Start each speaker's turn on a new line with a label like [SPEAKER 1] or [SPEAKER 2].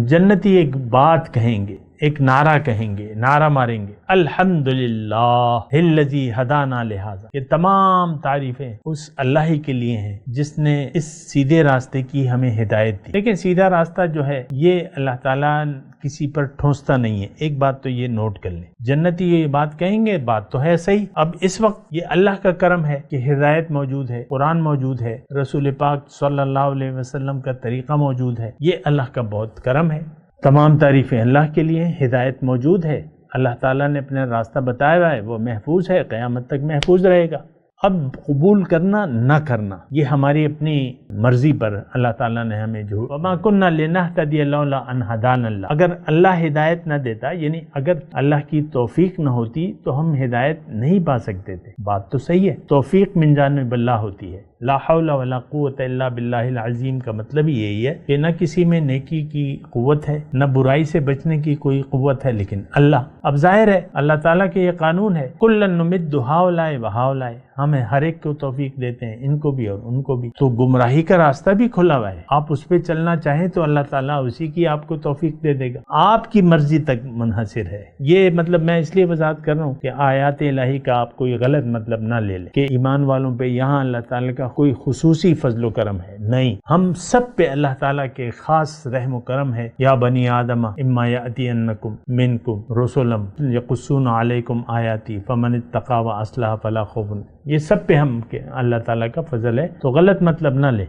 [SPEAKER 1] جنتی ایک بات کہیں گے، ایک نعرہ کہیں گے، نعرہ ماریں گے، الحمدللہ الذی ہدانا لہذا۔ یہ تمام تعریفیں اس اللہ ہی کے لیے ہیں جس نے اس سیدھے راستے کی ہمیں ہدایت دی۔ لیکن سیدھا راستہ جو ہے یہ اللہ تعالیٰ کسی پر ٹھونستا نہیں ہے۔ ایک بات تو یہ نوٹ کر لیں، جنتی یہ بات کہیں گے، بات تو ہے صحیح۔ اب اس وقت یہ اللہ کا کرم ہے کہ ہدایت موجود ہے، قرآن موجود ہے، رسول پاک صلی اللہ علیہ وسلم کا طریقہ موجود ہے، یہ اللہ کا بہت کرم ہے۔ تمام تعریفیں اللہ کے لیے، ہدایت موجود ہے، اللہ تعالیٰ نے اپنا راستہ بتایا ہوا ہے، وہ محفوظ ہے، قیامت تک محفوظ رہے گا۔ اب قبول کرنا نہ کرنا یہ ہماری اپنی مرضی پر اللہ تعالیٰ نے ہمیں جو وَمَا كُنَّا لِنَهْتَدِيَ لَوْلَا أَنْ هَدَانَا اللَّهُ، اگر اللہ ہدایت نہ دیتا، یعنی اگر اللہ کی توفیق نہ ہوتی تو ہم ہدایت نہیں پا سکتے تھے۔ بات تو صحیح ہے، توفیق من جانب اللہ ہوتی ہے، لا حول ولا قوت الا باللہ العظیم کا مطلب ہی یہی ہے کہ نہ کسی میں نیکی کی قوت ہے، نہ برائی سے بچنے کی کوئی قوت ہے، لیکن اللہ۔ اب ظاہر ہے اللہ تعالیٰ کے یہ قانون ہے، کُلًّا نُمِدُّ ہؤلاء وہؤلاء، ہمیں ہر ایک کو توفیق دیتے ہیں، ان کو بھی اور ان کو بھی۔ تو گمراہی کا راستہ بھی کھلا ہوا ہے، آپ اس پہ چلنا چاہیں تو اللہ تعالیٰ اسی کی آپ کو توفیق دے دے گا، آپ کی مرضی تک منحصر ہے۔ یہ مطلب میں اس لیے وضاحت کر رہا ہوں کہ آیات الہی کا آپ کوئی غلط مطلب نہ لے لیں کہ ایمان والوں پہ یہاں اللہ تعالیٰ کا کوئی خصوصی فضل و کرم ہے، نہیں، ہم سب پہ اللہ تعالیٰ کے خاص رحم و کرم ہے۔ یا بنی آدم اما یأتینکم منکم رسل یقصون علیکم آیاتی فمن اتقی واصلح فلا خوف، یہ سب پہ ہم اللہ تعالیٰ کا فضل ہے، تو غلط مطلب نہ لے۔